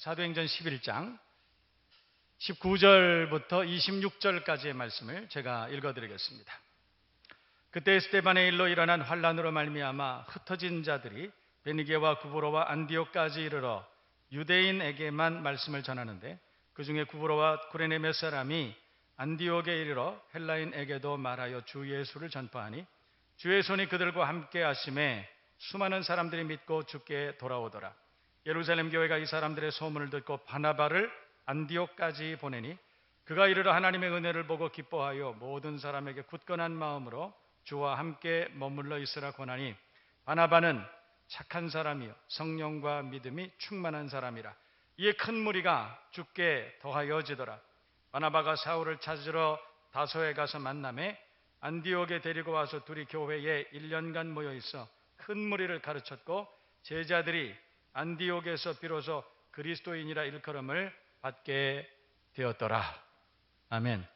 사도행전 11장 19절부터 26절까지의 말씀을 제가 읽어드리겠습니다. 그때 스데반의 일로 일어난 환란으로 말미암아 흩어진 자들이 베니게와 구브로와 안디옥까지 이르러 유대인에게만 말씀을 전하는데, 그 중에 구브로와 구레네 몇 사람이 안디옥에 이르러 헬라인에게도 말하여 주 예수를 전파하니, 주의 손이 그들과 함께 하심에 수많은 사람들이 믿고 주께 돌아오더라. 예루살렘 교회가 이 사람들의 소문을 듣고 바나바를 안디옥까지 보내니, 그가 이르러 하나님의 은혜를 보고 기뻐하여 모든 사람에게 굳건한 마음으로 주와 함께 머물러 있으라 권하니, 바나바는 착한 사람이요 성령과 믿음이 충만한 사람이라. 이에 큰 무리가 주께 더하여지더라. 바나바가 사울을 찾으러 다소에 가서 만나매 안디옥에 데리고 와서 둘이 교회에 1년간 모여 있어 큰 무리를 가르쳤고, 제자들이 안디옥에서 비로소 그리스도인이라 일컬음을 받게 되었더라. 아멘.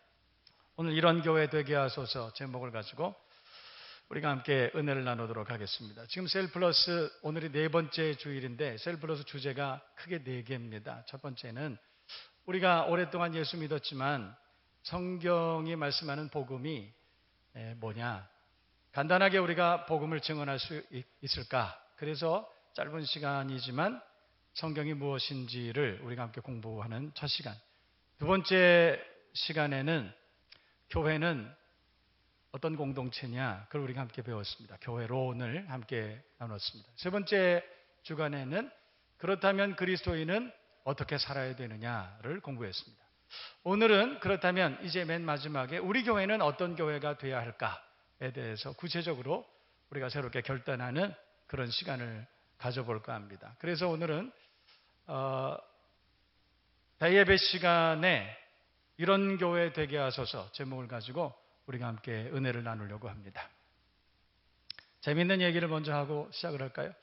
오늘 이런 교회 되게 하소서 제목을 가지고 우리가 함께 은혜를 나누도록 하겠습니다. 지금 셀플러스 오늘이 네 번째 주일인데, 셀플러스 주제가 크게 네 개입니다. 첫 번째는 우리가 오랫동안 예수 믿었지만 성경이 말씀하는 복음이 뭐냐, 간단하게 우리가 복음을 증언할 수 있을까? 그래서 짧은 시간이지만 성경이 무엇인지를 우리가 함께 공부하는 첫 시간. 두 번째 시간에는 교회는 어떤 공동체냐, 그걸 우리가 함께 배웠습니다. 교회론을 함께 나눴습니다. 세 번째 주간에는 그렇다면 그리스도인은 어떻게 살아야 되느냐를 공부했습니다. 오늘은 그렇다면 이제 맨 마지막에 우리 교회는 어떤 교회가 되어야 할까에 대해서 구체적으로 우리가 새롭게 결단하는 그런 시간을 가져볼까 합니다. 그래서 오늘은 대예배 시간에 이런 교회 되게 하소서 제목을 가지고 우리가 함께 은혜를 나누려고 합니다. 재미있는 얘기를 먼저 하고 시작을 할까요?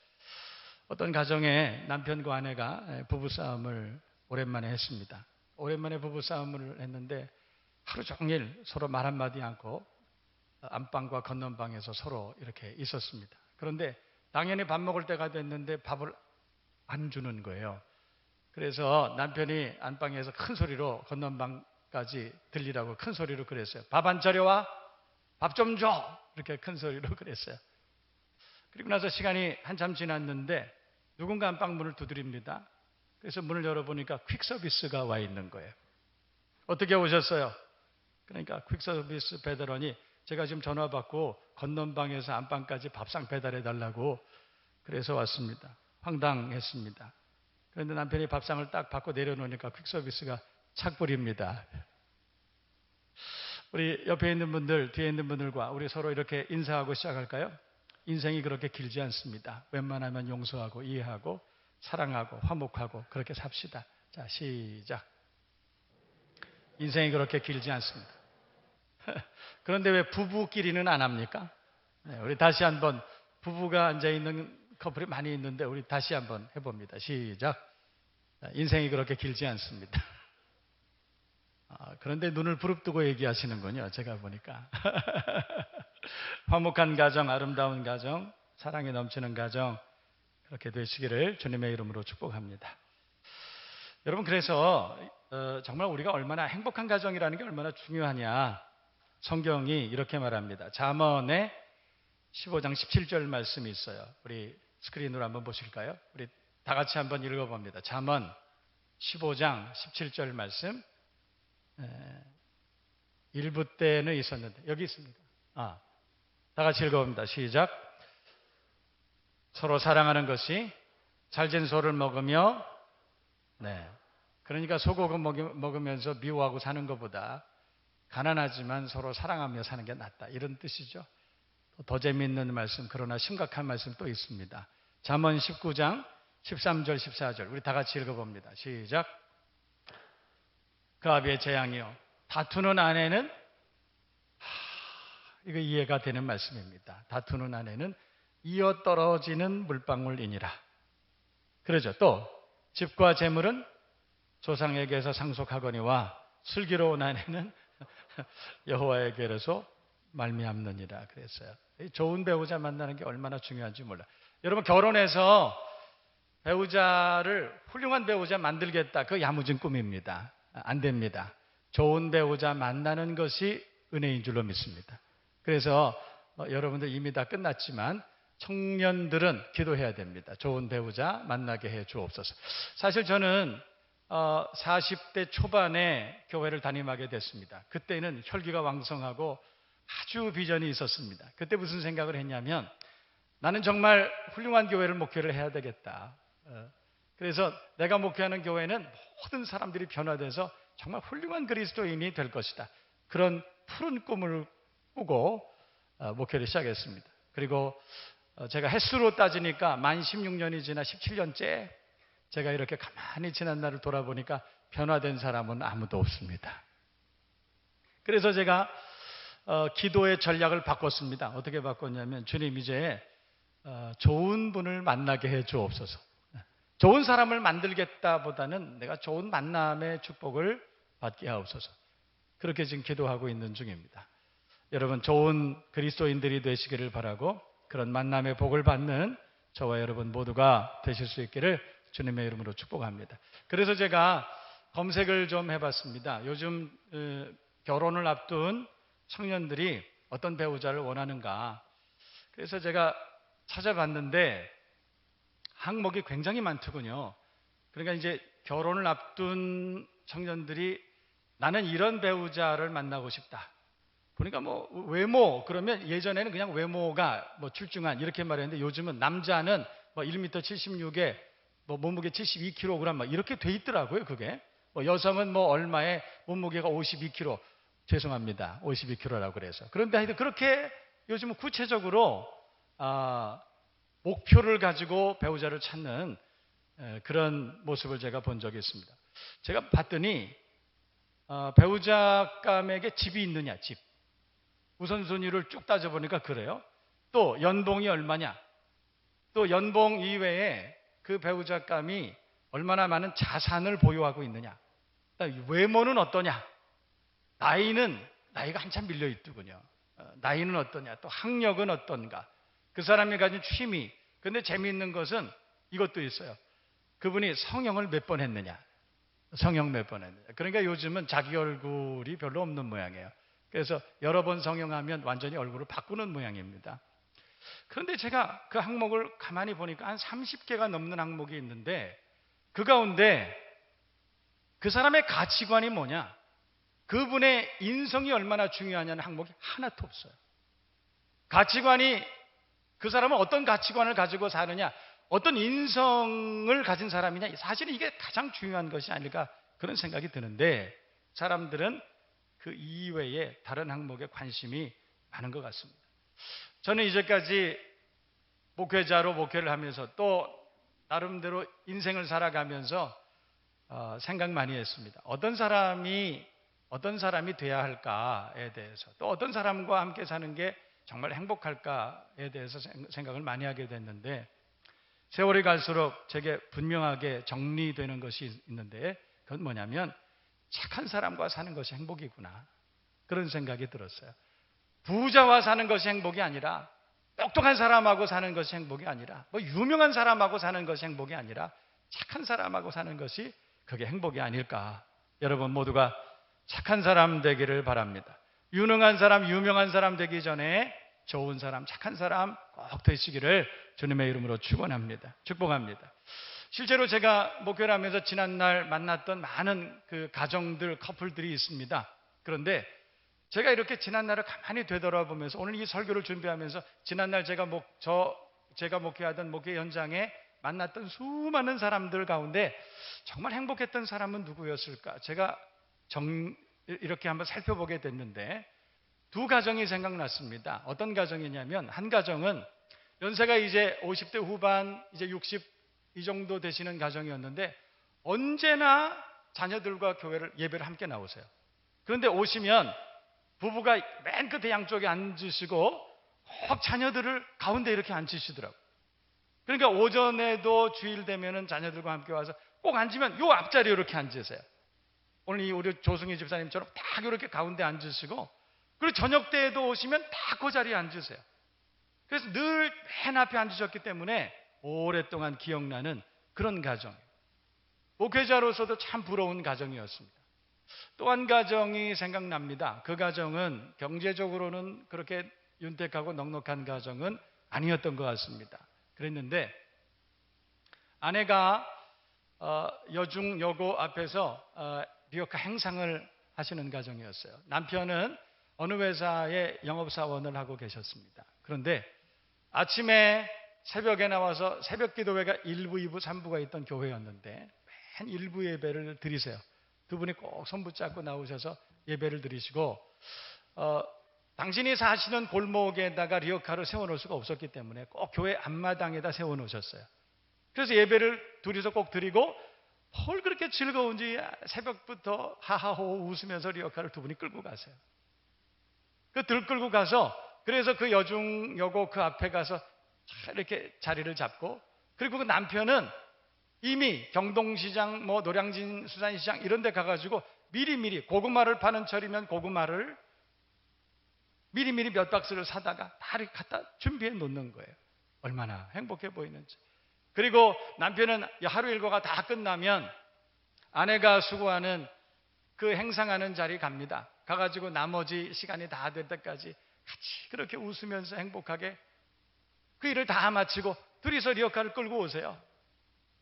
어떤 가정에 남편과 아내가 부부싸움을 오랜만에 했습니다. 오랜만에 부부싸움을 했는데 하루 종일 서로 말 한마디 않고 안방과 건넌방에서 서로 이렇게 있었습니다. 그런데 당연히 밥 먹을 때가 됐는데 밥을 안 주는 거예요. 그래서 남편이 안방에서 큰 소리로 건넌방까지 들리라고 큰 소리로 그랬어요. 밥 안 차려와? 밥 좀 줘! 이렇게 큰 소리로 그랬어요. 그리고 나서 시간이 한참 지났는데 누군가 안방 문을 두드립니다. 그래서 문을 열어보니까 퀵서비스가 와 있는 거예요. 어떻게 오셨어요? 그러니까 퀵서비스 배달원이 제가 지금 전화 받고 건넌방에서 안방까지 밥상 배달해 달라고 그래서 왔습니다. 황당했습니다. 그런데 남편이 밥상을 딱 받고 내려놓으니까 퀵서비스가 착불입니다. 우리 옆에 있는 분들, 뒤에 있는 분들과 우리 서로 이렇게 인사하고 시작할까요? 인생이 그렇게 길지 않습니다. 웬만하면 용서하고 이해하고 사랑하고 화목하고 그렇게 삽시다. 자, 시작. 인생이 그렇게 길지 않습니다. 그런데 왜 부부끼리는 안 합니까? 네, 우리 다시 한번, 부부가 앉아있는 커플이 많이 있는데 우리 다시 한번 해봅니다. 시작. 인생이 그렇게 길지 않습니다. 그런데 눈을 부릅뜨고 얘기하시는군요. 제가 보니까. 화목한 가정, 아름다운 가정, 사랑이 넘치는 가정 그렇게 되시기를 주님의 이름으로 축복합니다. 여러분, 그래서 정말 우리가 얼마나 행복한 가정이라는 게 얼마나 중요하냐, 성경이 이렇게 말합니다. 잠언의 15장 17절 말씀이 있어요. 우리 스크린으로 한번 보실까요? 우리 다 같이 한번 읽어봅니다. 잠언 15장 17절 말씀. 1부 때는 있었는데 여기 있습니다. 다 같이 읽어봅니다. 시작. 서로 사랑하는 것이 잘된 소를 먹으며, 그러니까 소고기 먹으면서 미워하고 사는 것보다 가난하지만 서로 사랑하며 사는 게 낫다, 이런 뜻이죠. 더 재미있는 말씀, 그러나 심각한 말씀 또 있습니다. 잠언 19장 13절 14절 우리 다 같이 읽어봅니다. 시작. 그 아비의 재앙이요, 다투는 아내는, 이거 이해가 되는 말씀입니다. 다투는 아내는 이어 떨어지는 물방울이니라. 그러죠. 또 집과 재물은 조상에게서 상속하거니와 슬기로운 아내는 여호와에게로서 말미암느니라 그랬어요. 좋은 배우자 만나는 게 얼마나 중요한지 몰라. 여러분, 결혼해서 배우자를 훌륭한 배우자 만들겠다. 그 야무진 꿈입니다. 안 됩니다. 좋은 배우자 만나는 것이 은혜인 줄로 믿습니다. 그래서 여러분들 이미 다 끝났지만 청년들은 기도해야 됩니다. 좋은 배우자 만나게 해 주옵소서. 사실 저는 40대 초반에 교회를 담임하게 됐습니다. 그때는 혈기가 왕성하고 아주 비전이 있었습니다. 그때 무슨 생각을 했냐면 나는 정말 훌륭한 교회를 목회를 해야 되겠다. 그래서 내가 목회하는 교회는 모든 사람들이 변화돼서 정말 훌륭한 그리스도인이 될 것이다. 그런 푸른 꿈을 꾸고 목회를 시작했습니다. 그리고 제가 횟수로 따지니까 만 16년이 지나 17년째 제가 이렇게 가만히 지난 날을 돌아보니까 변화된 사람은 아무도 없습니다. 그래서 제가 기도의 전략을 바꿨습니다. 어떻게 바꿨냐면 주님 이제 좋은 분을 만나게 해 주옵소서. 좋은 사람을 만들겠다보다는 내가 좋은 만남의 축복을 받게 하옵소서. 그렇게 지금 기도하고 있는 중입니다. 여러분 좋은 그리스도인들이 되시기를 바라고 그런 만남의 복을 받는 저와 여러분 모두가 되실 수 있기를 주님의 이름으로 축복합니다. 그래서 제가 검색을 좀 해봤습니다. 요즘 결혼을 앞둔 청년들이 어떤 배우자를 원하는가. 그래서 제가 찾아봤는데 항목이 굉장히 많더군요. 그러니까 이제 결혼을 앞둔 청년들이 나는 이런 배우자를 만나고 싶다. 보니까 뭐 외모 그러면 예전에는 그냥 외모가 뭐 출중한 이렇게 말했는데 요즘은 남자는 뭐 1m 76에 뭐 몸무게 72kg 막 이렇게 돼 있더라고요. 그게 뭐 여성은 뭐 얼마에 몸무게가 52kg 죄송합니다. 52kg라고 그래서 그런데 하여튼 그렇게 요즘은 구체적으로 목표를 가지고 배우자를 찾는 그런 모습을 제가 본 적이 있습니다. 제가 봤더니 배우자감에게 집이 있느냐 집 우선순위를 쭉 따져보니까 그래요. 또 연봉이 얼마냐 또 연봉 이외에 그 배우자감이 얼마나 많은 자산을 보유하고 있느냐 외모는 어떠냐 나이가 한참 밀려있더군요. 나이는 어떠냐 또 학력은 어떤가 그 사람이 가진 취미 근데 재미있는 것은 이것도 있어요. 그분이 성형을 몇 번 했느냐 성형 몇 번 했느냐 그러니까 요즘은 자기 얼굴이 별로 없는 모양이에요. 그래서 여러 번 성형하면 완전히 얼굴을 바꾸는 모양입니다. 그런데 제가 그 항목을 가만히 보니까 한 30개가 넘는 항목이 있는데 그 가운데 그 사람의 가치관이 뭐냐 그분의 인성이 얼마나 중요하냐는 항목이 하나도 없어요. 가치관이 그 사람은 어떤 가치관을 가지고 사느냐 어떤 인성을 가진 사람이냐 사실은 이게 가장 중요한 것이 아닐까 그런 생각이 드는데 사람들은 그 이외에 다른 항목에 관심이 많은 것 같습니다. 저는 이제까지 목회자로 목회를 하면서 또 나름대로 인생을 살아가면서 생각 많이 했습니다. 어떤 사람이 돼야 할까에 대해서 또 어떤 사람과 함께 사는 게 정말 행복할까에 대해서 생각을 많이 하게 됐는데 세월이 갈수록 제게 분명하게 정리되는 것이 있는데 그건 뭐냐면 착한 사람과 사는 것이 행복이구나 그런 생각이 들었어요. 부자와 사는 것이 행복이 아니라 똑똑한 사람하고 사는 것이 행복이 아니라 뭐 유명한 사람하고 사는 것이 행복이 아니라 착한 사람하고 사는 것이 그게 행복이 아닐까. 여러분 모두가 착한 사람 되기를 바랍니다. 유능한 사람, 유명한 사람 되기 전에 좋은 사람, 착한 사람 꼭 되시기를 주님의 이름으로 축원합니다. 축복합니다. 실제로 제가 목회를 하면서 지난날 만났던 많은 그 가정들, 커플들이 있습니다. 그런데 제가 이렇게 지난날을 가만히 되돌아보면서 오늘 이 설교를 준비하면서 지난날 제가 목회하던 목회 현장에 만났던 수많은 사람들 가운데 정말 행복했던 사람은 누구였을까? 제가 이렇게 한번 살펴보게 됐는데 두 가정이 생각났습니다. 어떤 가정이냐면 한 가정은 연세가 이제 50대 후반, 이제 60 이 정도 되시는 가정이었는데 언제나 자녀들과 예배를 함께 나오세요. 그런데 오시면 부부가 맨 끝에 양쪽에 앉으시고 꼭 자녀들을 가운데 이렇게 앉히시더라고요. 그러니까 오전에도 주일 되면은 자녀들과 함께 와서 꼭 앉으면 요 앞자리에 이렇게 앉으세요. 오늘 우리 조승희 집사님처럼 딱 이렇게 가운데 앉으시고 그리고 저녁 때에도 오시면 딱 그 자리에 앉으세요. 그래서 늘 맨 앞에 앉으셨기 때문에 오랫동안 기억나는 그런 가정. 목회자로서도 참 부러운 가정이었습니다. 또 한 가정이 생각납니다. 그 가정은 경제적으로는 그렇게 윤택하고 넉넉한 가정은 아니었던 것 같습니다. 그랬는데 아내가 여중 여고 앞에서 리어카 행상을 하시는 가정이었어요. 남편은 어느 회사의 영업사원을 하고 계셨습니다. 그런데 아침에 새벽에 나와서 새벽 기도회가 1부, 2부, 3부가 있던 교회였는데 맨 1부 예배를 드리세요. 두 분이 꼭 손 붙잡고 나오셔서 예배를 드리시고 당신이 사시는 골목에다가 리어카를 세워놓을 수가 없었기 때문에 꼭 교회 앞마당에다 세워놓으셨어요. 그래서 예배를 둘이서 꼭 드리고 뭘 그렇게 즐거운지 새벽부터 하하호 웃으면서 리어카를 두 분이 끌고 가세요. 끌고 가서 그래서 그 여중여고 그 앞에 가서 이렇게 자리를 잡고 그리고 그 남편은 이미 경동시장, 노량진 수산시장 이런 데 가가지고 미리미리 고구마를 파는 철이면 고구마를 미리미리 몇 박스를 사다가 다 이렇게 갖다 준비해 놓는 거예요. 얼마나 행복해 보이는지. 그리고 남편은 하루 일과가 다 끝나면 아내가 수고하는 그 행상하는 자리 갑니다. 가가지고 나머지 시간이 다 될 때까지 같이 그렇게 웃으면서 행복하게 그 일을 다 마치고 둘이서 리어카를 끌고 오세요.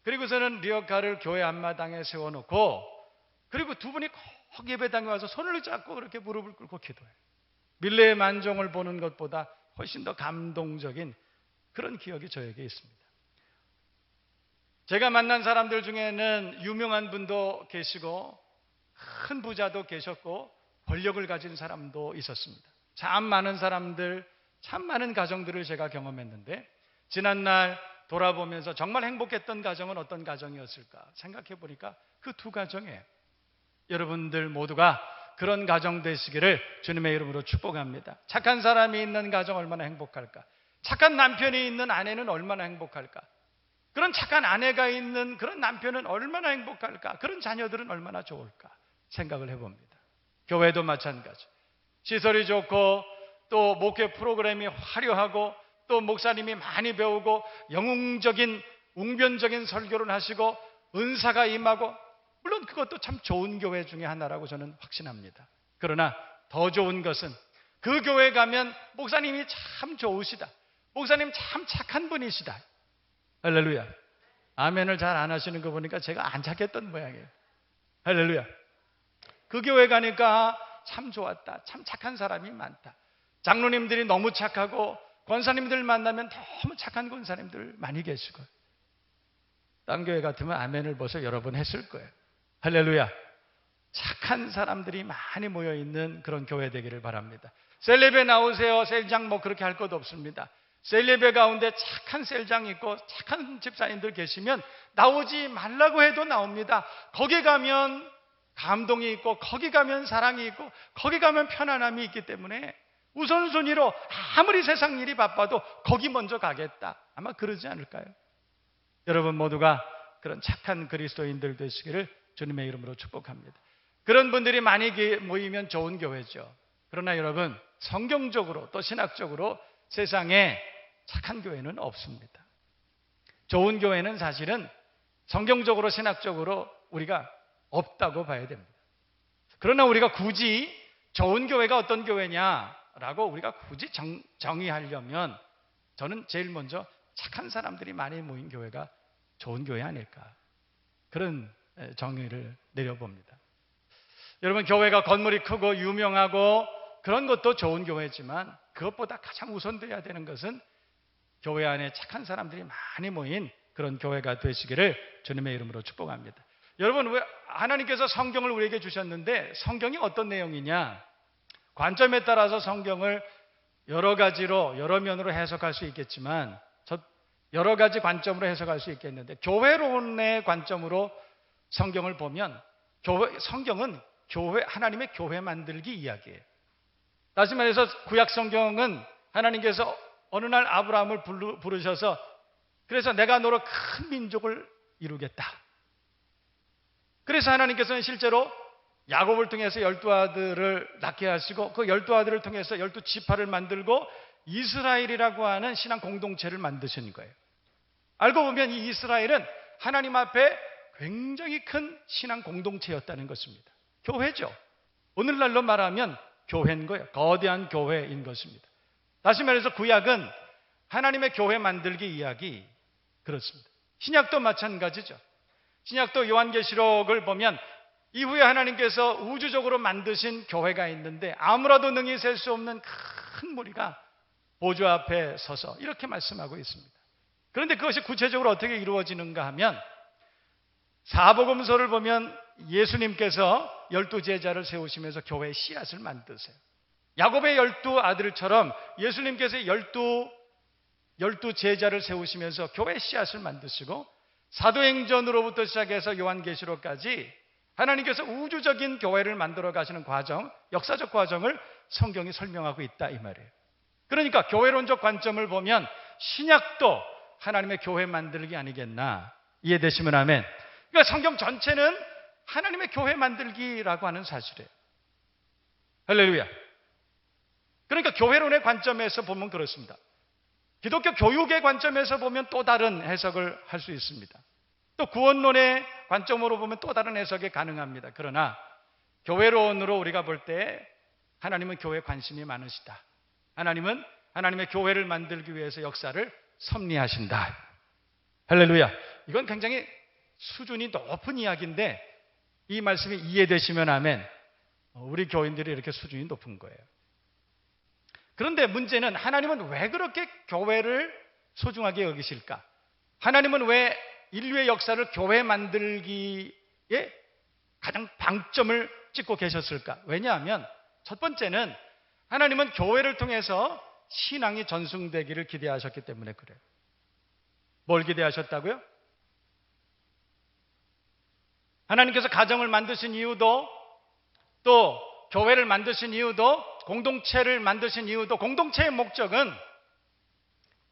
그리고서는 리어카를 교회 앞마당에 세워놓고 그리고 두 분이 꼭 예배당에 와서 손을 잡고 그렇게 무릎을 꿇고 기도해요. 밀레의 만종을 보는 것보다 훨씬 더 감동적인 그런 기억이 저에게 있습니다. 제가 만난 사람들 중에는 유명한 분도 계시고 큰 부자도 계셨고 권력을 가진 사람도 있었습니다. 참 많은 사람들, 참 많은 가정들을 제가 경험했는데 지난날 돌아보면서 정말 행복했던 가정은 어떤 가정이었을까 생각해 보니까 그 두 가정이에요. 여러분들 모두가 그런 가정 되시기를 주님의 이름으로 축복합니다. 착한 사람이 있는 가정 얼마나 행복할까? 착한 남편이 있는 아내는 얼마나 행복할까? 그런 착한 아내가 있는 그런 남편은 얼마나 행복할까? 그런 자녀들은 얼마나 좋을까? 생각을 해봅니다. 교회도 마찬가지. 시설이 좋고 또 목회 프로그램이 화려하고 또 목사님이 많이 배우고 영웅적인 웅변적인 설교를 하시고 은사가 임하고 물론 그것도 참 좋은 교회 중에 하나라고 저는 확신합니다. 그러나 더 좋은 것은 그 교회 가면 목사님이 참 좋으시다. 목사님 참 착한 분이시다. 할렐루야. 아멘을 잘 안 하시는 거 보니까 제가 안 착했던 모양이에요. 할렐루야. 그 교회 가니까 참 좋았다. 참 착한 사람이 많다. 장로님들이 너무 착하고 권사님들 만나면 너무 착한 권사님들 많이 계시고 딴 교회 같으면 아멘을 벌써 여러 번 했을 거예요. 할렐루야. 착한 사람들이 많이 모여있는 그런 교회 되기를 바랍니다. 셀레베 나오세요. 셀장 그렇게 할 것도 없습니다. 셀레베 가운데 착한 셀장 있고 착한 집사님들 계시면 나오지 말라고 해도 나옵니다. 거기 가면 감동이 있고 거기 가면 사랑이 있고 거기 가면 편안함이 있기 때문에 우선순위로 아무리 세상 일이 바빠도 거기 먼저 가겠다. 아마 그러지 않을까요? 여러분 모두가 그런 착한 그리스도인들 되시기를 주님의 이름으로 축복합니다. 그런 분들이 많이 모이면 좋은 교회죠. 그러나 여러분 성경적으로 또 신학적으로 세상에 착한 교회는 없습니다. 좋은 교회는 사실은 성경적으로 신학적으로 우리가 없다고 봐야 됩니다. 그러나 우리가 굳이 좋은 교회가 어떤 교회냐라고 우리가 굳이 정의하려면 저는 제일 먼저 착한 사람들이 많이 모인 교회가 좋은 교회 아닐까 그런 정의를 내려봅니다. 여러분 교회가 건물이 크고 유명하고 그런 것도 좋은 교회지만 그것보다 가장 우선돼야 되는 것은 교회 안에 착한 사람들이 많이 모인 그런 교회가 되시기를 주님의 이름으로 축복합니다. 여러분 왜 하나님께서 성경을 우리에게 주셨는데 성경이 어떤 내용이냐? 관점에 따라서 성경을 여러 가지로 여러 면으로 해석할 수 있겠지만 여러 가지 관점으로 해석할 수 있겠는데 교회론의 관점으로 성경을 보면 성경은 하나님의 교회 만들기 이야기예요. 다시 말해서 구약 성경은 하나님께서 어느 날 아브라함을 부르셔서 그래서 내가 너로 큰 민족을 이루겠다. 그래서 하나님께서는 실제로 야곱을 통해서 12아들을 낳게 하시고 그 12아들을 통해서 12지파를 만들고 이스라엘이라고 하는 신앙 공동체를 만드신 거예요. 알고 보면 이 이스라엘은 하나님 앞에 굉장히 큰 신앙 공동체였다는 것입니다. 교회죠. 오늘날로 말하면 교회인 거예요. 거대한 교회인 것입니다. 다시 말해서 구약은 하나님의 교회 만들기 이야기 그렇습니다. 신약도 마찬가지죠. 신약도 요한계시록을 보면 이후에 하나님께서 우주적으로 만드신 교회가 있는데 아무라도 능히 셀 수 없는 큰 무리가 보좌 앞에 서서 이렇게 말씀하고 있습니다. 그런데 그것이 구체적으로 어떻게 이루어지는가 하면 사복음서를 보면 예수님께서 12제자를 세우시면서 교회의 씨앗을 만드세요. 야곱의 12아들처럼 예수님께서 12제자를 세우시면서 교회의 씨앗을 만드시고 사도행전으로부터 시작해서 요한계시록까지 하나님께서 우주적인 교회를 만들어 가시는 과정, 역사적 과정을 성경이 설명하고 있다 이 말이에요. 그러니까 교회론적 관점을 보면 신약도 하나님의 교회 만들기 아니겠나. 이해되시면 아멘. 그러니까 성경 전체는 하나님의 교회 만들기라고 하는 사실이에요. 할렐루야. 그러니까 교회론의 관점에서 보면 그렇습니다. 기독교 교육의 관점에서 보면 또 다른 해석을 할 수 있습니다. 또 구원론의 관점으로 보면 또 다른 해석이 가능합니다. 그러나 교회론으로 우리가 볼 때 하나님은 교회에 관심이 많으시다. 하나님은 하나님의 교회를 만들기 위해서 역사를 섭리하신다. 할렐루야. 이건 굉장히 수준이 높은 이야기인데 이 말씀이 이해되시면 아멘. 우리 교인들이 이렇게 수준이 높은 거예요. 그런데 문제는 하나님은 왜 그렇게 교회를 소중하게 여기실까? 하나님은 왜 인류의 역사를 교회 만들기에 가장 방점을 찍고 계셨을까? 왜냐하면 첫 번째는 하나님은 교회를 통해서 신앙이 전승되기를 기대하셨기 때문에 그래요. 뭘 기대하셨다고요? 하나님께서 가정을 만드신 이유도 또 교회를 만드신 이유도 공동체를 만드신 이유도 공동체의 목적은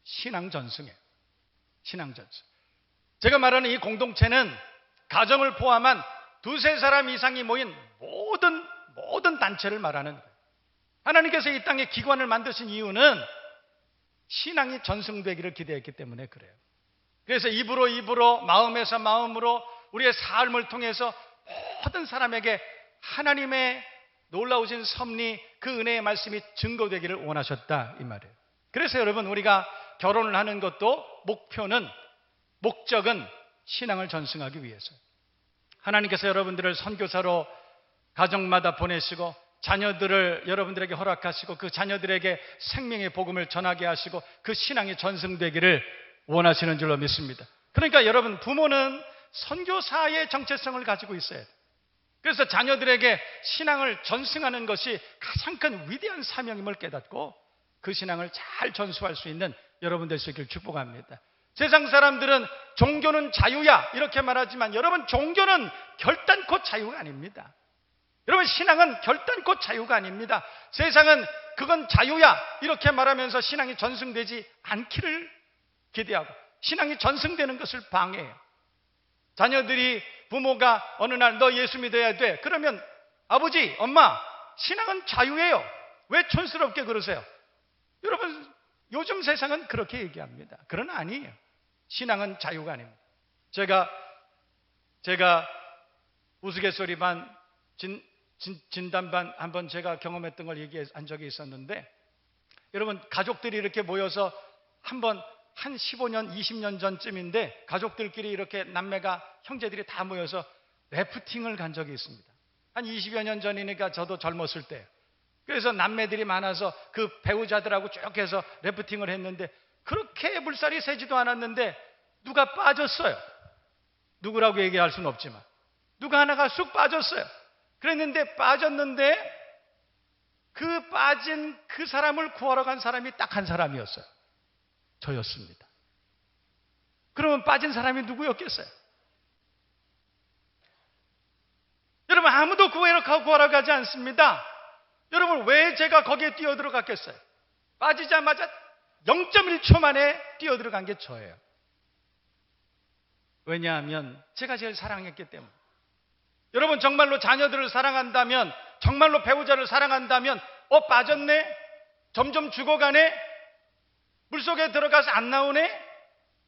신앙 전승이에요. 신앙 전승. 제가 말하는 이 공동체는 가정을 포함한 두세 사람 이상이 모인 모든 단체를 말하는 거예요. 하나님께서 이 땅에 기관을 만드신 이유는 신앙이 전승되기를 기대했기 때문에 그래요. 그래서 입으로 마음에서 마음으로 우리의 삶을 통해서 모든 사람에게 하나님의 놀라우신 섭리 그 은혜의 말씀이 증거되기를 원하셨다 이 말이에요. 그래서 여러분 우리가 결혼을 하는 것도 목적은 신앙을 전승하기 위해서요. 하나님께서 여러분들을 선교사로 가정마다 보내시고 자녀들을 여러분들에게 허락하시고 그 자녀들에게 생명의 복음을 전하게 하시고 그 신앙이 전승되기를 원하시는 줄로 믿습니다. 그러니까 여러분 부모는 선교사의 정체성을 가지고 있어야 돼요. 그래서 자녀들에게 신앙을 전승하는 것이 가장 큰 위대한 사명임을 깨닫고 그 신앙을 잘 전수할 수 있는 여러분 될 수 있기를 축복합니다. 세상 사람들은 종교는 자유야 이렇게 말하지만 여러분 종교는 결단코 자유가 아닙니다. 여러분 신앙은 결단코 자유가 아닙니다. 세상은 그건 자유야 이렇게 말하면서 신앙이 전승되지 않기를 기대하고 신앙이 전승되는 것을 방해해요. 자녀들이 부모가 어느 날 너 예수 믿어야 돼 그러면 아버지 엄마 신앙은 자유예요. 왜 촌스럽게 그러세요? 여러분 요즘 세상은 그렇게 얘기합니다. 그러나 아니에요. 신앙은 자유가 아닙니다. 제가 우스갯소리 반 진담 반 한번 제가 경험했던 걸 얘기한 적이 있었는데 여러분 가족들이 이렇게 모여서 한번 한 15년 20년 전쯤인데 가족들끼리 이렇게 남매가 형제들이 다 모여서 래프팅을 간 적이 있습니다. 한 20여 년 전이니까 저도 젊었을 때 그래서 남매들이 많아서 그 배우자들하고 쭉 해서 래프팅을 했는데 그렇게 물살이 세지도 않았는데 누가 빠졌어요. 누구라고 얘기할 수는 없지만 누가 하나가 쑥 빠졌어요. 그랬는데 빠졌는데 그 빠진 그 사람을 구하러 간 사람이 딱 한 사람이었어요. 저였습니다. 그러면 빠진 사람이 누구였겠어요? 여러분 아무도 구하러 가지 않습니다. 여러분 왜 제가 거기에 뛰어들어갔겠어요? 빠지자마자 0.1초 만에 뛰어들어간 게 저예요. 왜냐하면 제가 제일 사랑했기 때문에. 여러분 정말로 자녀들을 사랑한다면 정말로 배우자를 사랑한다면 빠졌네? 점점 죽어가네? 물속에 들어가서 안 나오네?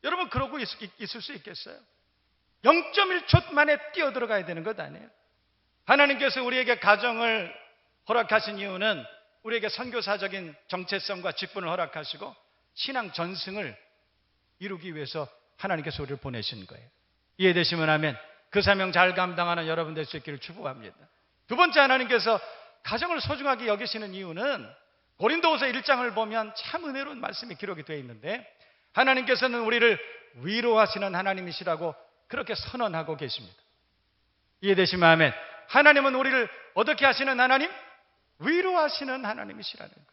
여러분 그러고 있을 수 있겠어요? 0.1초 만에 뛰어들어가야 되는 것 아니에요? 하나님께서 우리에게 가정을 허락하신 이유는 우리에게 선교사적인 정체성과 직분을 허락하시고 신앙 전승을 이루기 위해서 하나님께서 우리를 보내신 거예요. 이해되시면 하면 그 사명 잘 감당하는 여러분 될 수 있기를 축복합니다. 두 번째, 하나님께서 가정을 소중하게 여기시는 이유는 고린도후서 1장을 보면 참 은혜로운 말씀이 기록이 되어 있는데, 하나님께서는 우리를 위로하시는 하나님이시라고 그렇게 선언하고 계십니다. 이해되시면 하면 하나님은 우리를 어떻게 하시는 하나님? 위로하시는 하나님이시라는 거예요.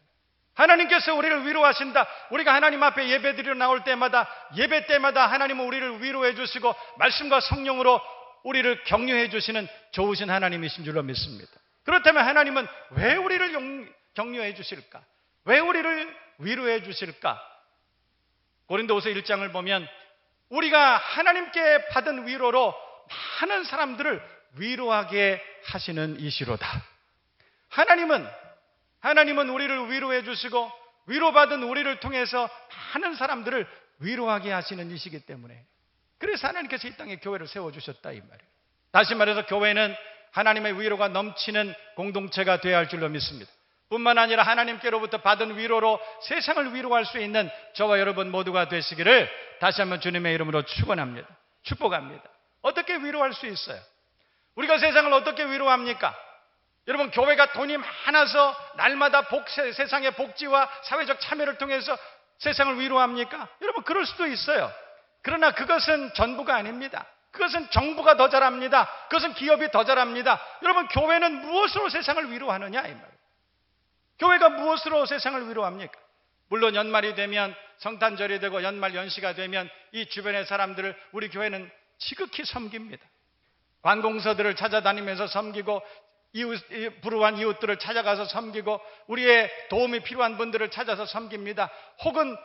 하나님께서 우리를 위로하신다. 우리가 하나님 앞에 예배드리러 나올 때마다, 예배 때마다 하나님은 우리를 위로해 주시고 말씀과 성령으로 우리를 격려해 주시는 좋으신 하나님이신 줄로 믿습니다. 그렇다면 하나님은 왜 우리를 격려해 주실까? 왜 우리를 위로해 주실까? 고린도후서 1장을 보면 우리가 하나님께 받은 위로로 많은 사람들을 위로하게 하시는 이시로다. 하나님은 우리를 위로해 주시고 위로받은 우리를 통해서 많은 사람들을 위로하게 하시는 이시기 때문에, 그래서 하나님께서 이 땅에 교회를 세워주셨다 이 말이에요. 다시 말해서 교회는 하나님의 위로가 넘치는 공동체가 되어야 할 줄로 믿습니다. 뿐만 아니라 하나님께로부터 받은 위로로 세상을 위로할 수 있는 저와 여러분 모두가 되시기를 다시 한번 주님의 이름으로 축원합니다. 축복합니다. 어떻게 위로할 수 있어요? 우리가 세상을 어떻게 위로합니까? 여러분, 교회가 돈이 많아서 날마다 세상의 복지와 사회적 참여를 통해서 세상을 위로합니까? 여러분, 그럴 수도 있어요. 그러나 그것은 전부가 아닙니다. 그것은 정부가 더 잘합니다. 그것은 기업이 더 잘합니다. 여러분, 교회는 무엇으로 세상을 위로하느냐 이 말이에요. 교회가 무엇으로 세상을 위로합니까? 물론 연말이 되면, 성탄절이 되고 연말 연시가 되면 이 주변의 사람들을 우리 교회는 지극히 섬깁니다. 관공서들을 찾아다니면서 섬기고, 불우한 이웃들을 찾아가서 섬기고, 우리의 도움이 필요한 분들을 찾아서 섬깁니다. 혹은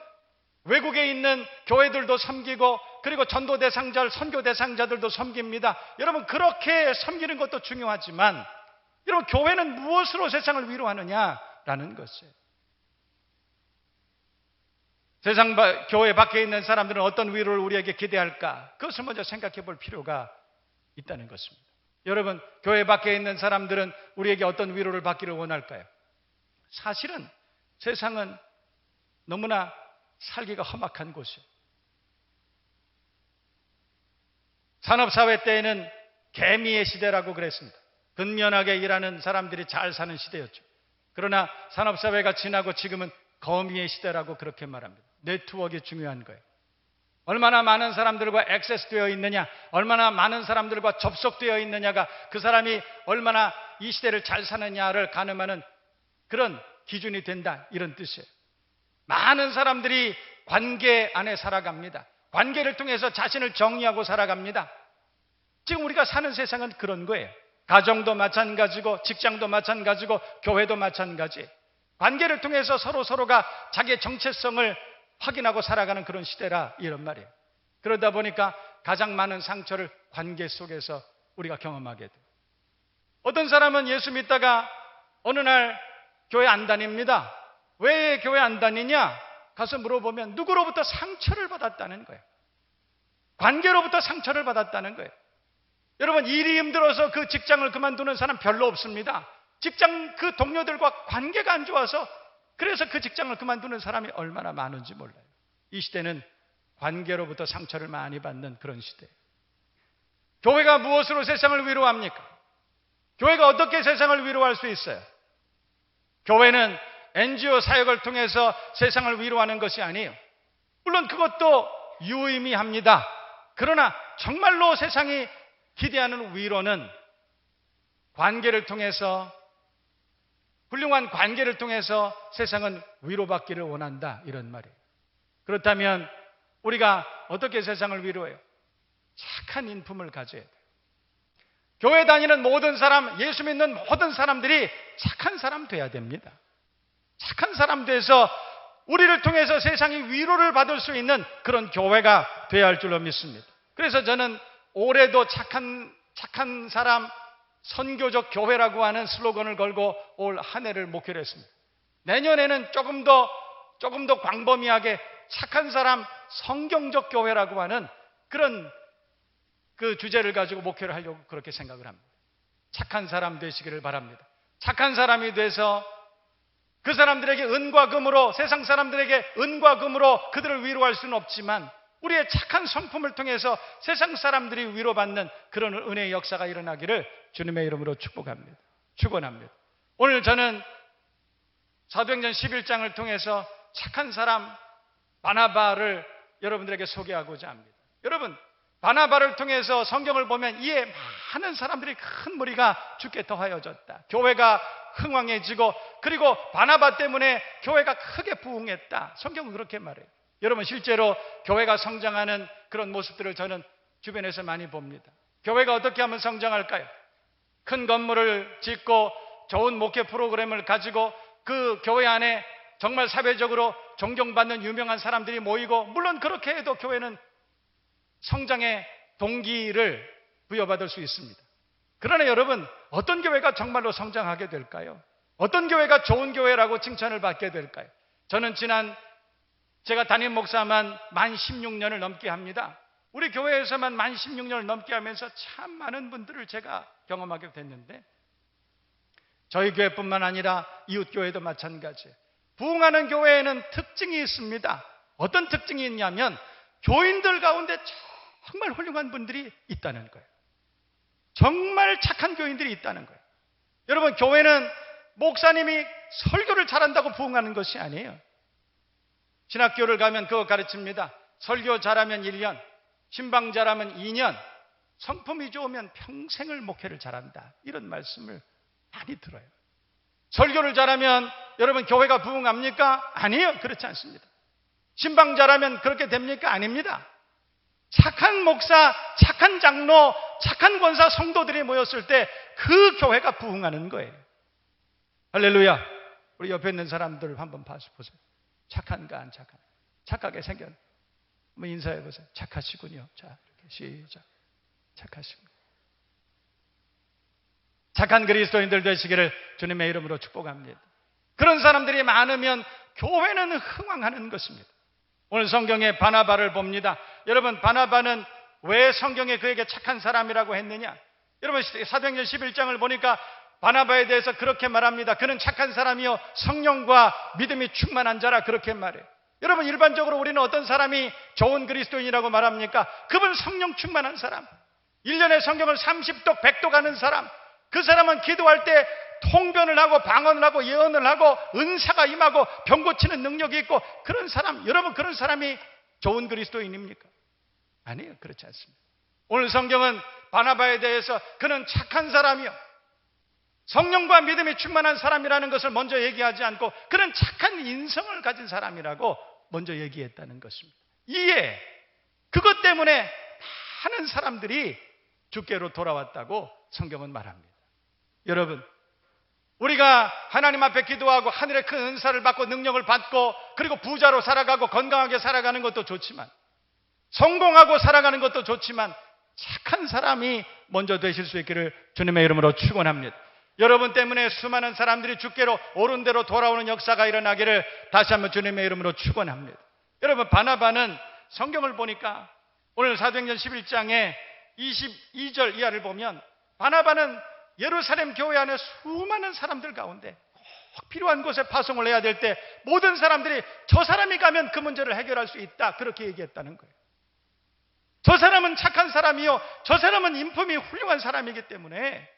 외국에 있는 교회들도 섬기고, 그리고 전도 대상자, 선교 대상자들도 섬깁니다. 여러분, 그렇게 섬기는 것도 중요하지만, 여러분, 교회는 무엇으로 세상을 위로하느냐라는 것이에요. 교회 밖에 있는 사람들은 어떤 위로를 우리에게 기대할까? 그것을 먼저 생각해 볼 필요가 있다는 것입니다. 여러분, 교회 밖에 있는 사람들은 우리에게 어떤 위로를 받기를 원할까요? 사실은 세상은 너무나 살기가 험악한 곳이에요. 산업사회 때에는 개미의 시대라고 그랬습니다. 근면하게 일하는 사람들이 잘 사는 시대였죠. 그러나 산업사회가 지나고 지금은 거미의 시대라고 그렇게 말합니다. 네트워크가 중요한 거예요. 얼마나 많은 사람들과 액세스되어 있느냐, 얼마나 많은 사람들과 접속되어 있느냐가 그 사람이 얼마나 이 시대를 잘 사느냐를 가늠하는 그런 기준이 된다, 이런 뜻이에요. 많은 사람들이 관계 안에 살아갑니다. 관계를 통해서 자신을 정의하고 살아갑니다. 지금 우리가 사는 세상은 그런 거예요. 가정도 마찬가지고, 직장도 마찬가지고, 교회도 마찬가지. 관계를 통해서 서로가 자기의 정체성을 확인하고 살아가는 그런 시대라 이런 말이에요. 그러다 보니까 가장 많은 상처를 관계 속에서 우리가 경험하게 돼요. 어떤 사람은 예수 믿다가 어느 날 교회 안 다닙니다. 왜 교회 안 다니냐? 가서 물어보면 누구로부터 상처를 받았다는 거예요. 관계로부터 상처를 받았다는 거예요. 여러분, 일이 힘들어서 그 직장을 그만두는 사람 별로 없습니다. 직장 그 동료들과 관계가 안 좋아서 그래서 그 직장을 그만두는 사람이 얼마나 많은지 몰라요. 이 시대는 관계로부터 상처를 많이 받는 그런 시대예요. 교회가 무엇으로 세상을 위로합니까? 교회가 어떻게 세상을 위로할 수 있어요? 교회는 NGO 사역을 통해서 세상을 위로하는 것이 아니에요. 물론 그것도 유의미합니다. 그러나 정말로 세상이 기대하는 위로는 관계를 통해서, 훌륭한 관계를 통해서 세상은 위로받기를 원한다, 이런 말이에요. 그렇다면 우리가 어떻게 세상을 위로해요? 착한 인품을 가져야 돼요. 교회 다니는 모든 사람, 예수 믿는 모든 사람들이 착한 사람 돼야 됩니다. 착한 사람 돼서 우리를 통해서 세상이 위로를 받을 수 있는 그런 교회가 돼야 할 줄로 믿습니다. 그래서 저는 올해도 착한 사람 선교적 교회라고 하는 슬로건을 걸고 올 한 해를 목표로 했습니다. 내년에는 조금 더 광범위하게 착한 사람 성경적 교회라고 하는 그런 그 주제를 가지고 목회를 하려고 그렇게 생각을 합니다. 착한 사람 되시기를 바랍니다. 착한 사람이 돼서 그 사람들에게 은과 금으로, 세상 사람들에게 은과 금으로 그들을 위로할 수는 없지만 우리의 착한 성품을 통해서 세상 사람들이 위로받는 그런 은혜의 역사가 일어나기를 주님의 이름으로 축복합니다. 축원합니다. 오늘 저는 사도행전 11장을 통해서 착한 사람 바나바를 여러분들에게 소개하고자 합니다. 여러분, 바나바를 통해서 성경을 보면 이에 많은 사람들이 큰 무리가 주께 더하여졌다. 교회가 흥왕해지고, 그리고 바나바 때문에 교회가 크게 부흥했다. 성경은 그렇게 말해요. 여러분, 실제로 교회가 성장하는 그런 모습들을 저는 주변에서 많이 봅니다. 교회가 어떻게 하면 성장할까요? 큰 건물을 짓고 좋은 목회 프로그램을 가지고 그 교회 안에 정말 사회적으로 존경받는 유명한 사람들이 모이고, 물론 그렇게 해도 교회는 성장의 동기를 부여받을 수 있습니다. 그러나 여러분, 어떤 교회가 정말로 성장하게 될까요? 어떤 교회가 좋은 교회라고 칭찬을 받게 될까요? 저는 제가 담임 목사만 만 16년을 넘게 합니다. 우리 교회에서만 만 16년을 넘게 하면서 참 많은 분들을 제가 경험하게 됐는데, 저희 교회뿐만 아니라 이웃 교회도 마찬가지예요. 부흥하는 교회에는 특징이 있습니다. 어떤 특징이 있냐면 교인들 가운데 정말 훌륭한 분들이 있다는 거예요. 정말 착한 교인들이 있다는 거예요. 여러분, 교회는 목사님이 설교를 잘한다고 부흥하는 것이 아니에요. 신학교를 가면 그거 가르칩니다. 설교 잘하면 1년, 신방 잘하면 2년, 성품이 좋으면 평생을 목회를 잘한다. 이런 말씀을 많이 들어요. 설교를 잘하면 여러분 교회가 부흥합니까? 아니에요. 그렇지 않습니다. 신방 잘하면 그렇게 됩니까? 아닙니다. 착한 목사, 착한 장로, 착한 권사, 성도들이 모였을 때 그 교회가 부흥하는 거예요. 할렐루야. 우리 옆에 있는 사람들 한번 보세요. 착한가 안 착한가? 착하게 생겼. 한번 인사해 보세요. 착하시군요. 자, 이렇게 시작. 착하시군요. 착한 그리스도인들 되시기를 주님의 이름으로 축복합니다. 그런 사람들이 많으면 교회는 흥왕하는 것입니다. 오늘 성경에 바나바를 봅니다. 여러분, 바나바는 왜 성경에 그에게 착한 사람이라고 했느냐? 여러분, 사도행전 11장을 보니까 바나바에 대해서 그렇게 말합니다. 그는 착한 사람이요 성령과 믿음이 충만한 자라, 그렇게 말해요. 여러분, 일반적으로 우리는 어떤 사람이 좋은 그리스도인이라고 말합니까? 그분 성령 충만한 사람, 1년에 성경을 30독 100독 하는 사람, 그 사람은 기도할 때 통변을 하고 방언을 하고 예언을 하고 은사가 임하고 병 고치는 능력이 있고, 그런 사람, 여러분, 그런 사람이 좋은 그리스도인입니까? 아니에요. 그렇지 않습니다. 오늘 성경은 바나바에 대해서 그는 착한 사람이요 성령과 믿음이 충만한 사람이라는 것을 먼저 얘기하지 않고 그는 착한 인성을 가진 사람이라고 먼저 얘기했다는 것입니다. 이에 그것 때문에 많은 사람들이 주께로 돌아왔다고 성경은 말합니다. 여러분, 우리가 하나님 앞에 기도하고 하늘의 큰 은사를 받고 능력을 받고 그리고 부자로 살아가고 건강하게 살아가는 것도 좋지만, 성공하고 살아가는 것도 좋지만, 착한 사람이 먼저 되실 수 있기를 주님의 이름으로 축원합니다. 여러분 때문에 수많은 사람들이 주께로 옳은 대로 돌아오는 역사가 일어나기를 다시 한번 주님의 이름으로 축원합니다. 여러분, 바나바는 성경을 보니까 오늘 사도행전 11장에 22절 이하를 보면 바나바는 예루살렘 교회 안에 수많은 사람들 가운데 꼭 필요한 곳에 파송을 해야 될 때 모든 사람들이 저 사람이 가면 그 문제를 해결할 수 있다, 그렇게 얘기했다는 거예요. 저 사람은 착한 사람이요 저 사람은 인품이 훌륭한 사람이기 때문에,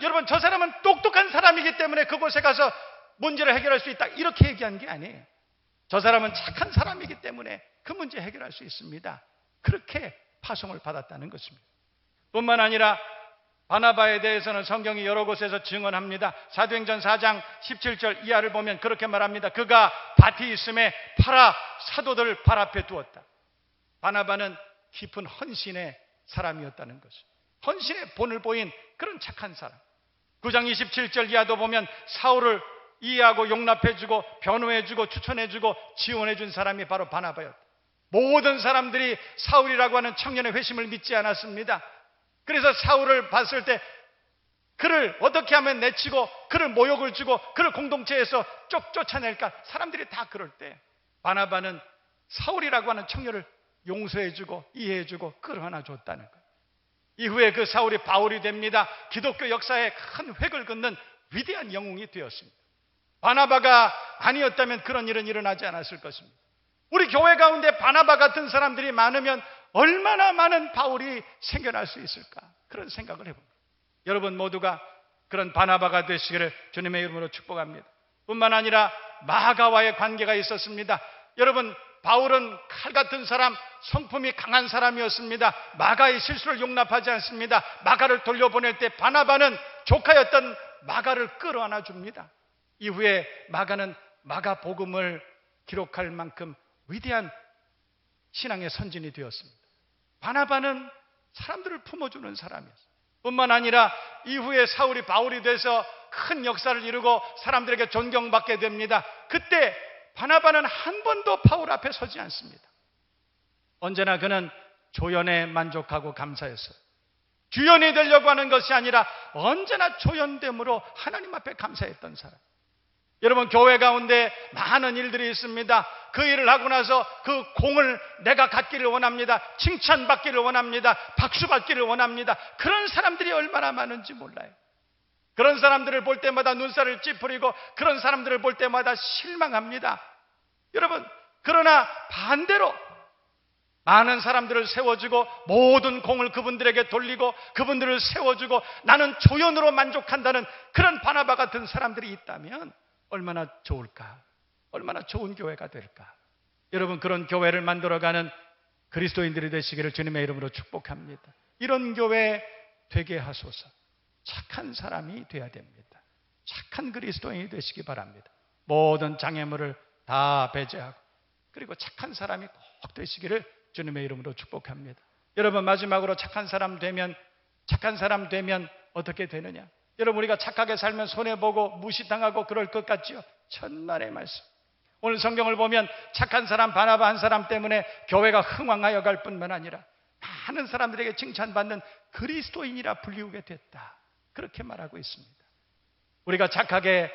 여러분, 저 사람은 똑똑한 사람이기 때문에 그곳에 가서 문제를 해결할 수 있다, 이렇게 얘기한 게 아니에요. 저 사람은 착한 사람이기 때문에 그 문제 해결할 수 있습니다, 그렇게 파송을 받았다는 것입니다. 뿐만 아니라 바나바에 대해서는 성경이 여러 곳에서 증언합니다. 사도행전 4장 17절 이하를 보면 그렇게 말합니다. 그가 밭이 있음에 팔아 사도들 발 앞에 두었다. 바나바는 깊은 헌신의 사람이었다는 것이죠. 헌신의 본을 보인 그런 착한 사람. 9장 27절 이하도 보면 사울을 이해하고 용납해주고 변호해주고 추천해주고 지원해준 사람이 바로 바나바였다. 모든 사람들이 사울이라고 하는 청년의 회심을 믿지 않았습니다. 그래서 사울을 봤을 때 그를 어떻게 하면 내치고 그를 모욕을 주고 그를 공동체에서 쫓아낼까, 사람들이 다 그럴 때 바나바는 사울이라고 하는 청년을 용서해주고 이해해주고 끌어안아 줬다는 거예요. 이후에 그 사울이 바울이 됩니다. 기독교 역사에 큰 획을 긋는 위대한 영웅이 되었습니다. 바나바가 아니었다면 그런 일은 일어나지 않았을 것입니다. 우리 교회 가운데 바나바 같은 사람들이 많으면 얼마나 많은 바울이 생겨날 수 있을까? 그런 생각을 해봅니다. 여러분 모두가 그런 바나바가 되시기를 주님의 이름으로 축복합니다. 뿐만 아니라 마가와의 관계가 있었습니다. 여러분, 바울은 칼 같은 사람, 성품이 강한 사람이었습니다. 마가의 실수를 용납하지 않습니다. 마가를 돌려보낼 때 바나바는 조카였던 마가를 끌어안아 줍니다. 이후에 마가는 마가복음을 기록할 만큼 위대한 신앙의 선진이 되었습니다. 바나바는 사람들을 품어주는 사람이었어요. 뿐만 아니라 이후에 사울이 바울이 돼서 큰 역사를 이루고 사람들에게 존경받게 됩니다. 그때 바나바는 한 번도 바울 앞에 서지 않습니다. 언제나 그는 조연에 만족하고 감사했어요. 주연이 되려고 하는 것이 아니라 언제나 조연됨으로 하나님 앞에 감사했던 사람. 여러분, 교회 가운데 많은 일들이 있습니다. 그 일을 하고 나서 그 공을 내가 갖기를 원합니다. 칭찬받기를 원합니다. 박수받기를 원합니다. 그런 사람들이 얼마나 많은지 몰라요. 그런 사람들을 볼 때마다 눈살을 찌푸리고 그런 사람들을 볼 때마다 실망합니다. 여러분, 그러나 반대로 많은 사람들을 세워주고 모든 공을 그분들에게 돌리고 그분들을 세워주고 나는 조연으로 만족한다는 그런 바나바 같은 사람들이 있다면 얼마나 좋을까? 얼마나 좋은 교회가 될까? 여러분, 그런 교회를 만들어가는 그리스도인들이 되시기를 주님의 이름으로 축복합니다. 이런 교회 되게 하소서. 착한 사람이 돼야 됩니다. 착한 그리스도인이 되시기 바랍니다. 모든 장애물을 다 배제하고 그리고 착한 사람이 꼭 되시기를 주님의 이름으로 축복합니다. 여러분, 마지막으로 착한 사람 되면 어떻게 되느냐? 여러분, 우리가 착하게 살면 손해보고 무시당하고 그럴 것 같지요? 천만의 말씀. 오늘 성경을 보면 착한 사람 바나바 한 사람 때문에 교회가 흥왕하여 갈 뿐만 아니라 많은 사람들에게 칭찬받는 그리스도인이라 불리우게 됐다. 그렇게 말하고 있습니다. 우리가 착하게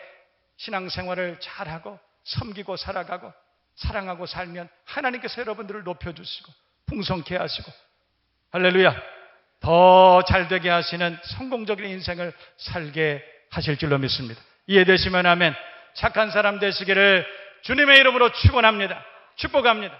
신앙생활을 잘하고 섬기고 살아가고 사랑하고 살면 하나님께서 여러분들을 높여주시고 풍성케 하시고 할렐루야, 더 잘되게 하시는 성공적인 인생을 살게 하실 줄로 믿습니다. 이해되시면 아멘. 착한 사람 되시기를 주님의 이름으로 축원합니다. 축복합니다.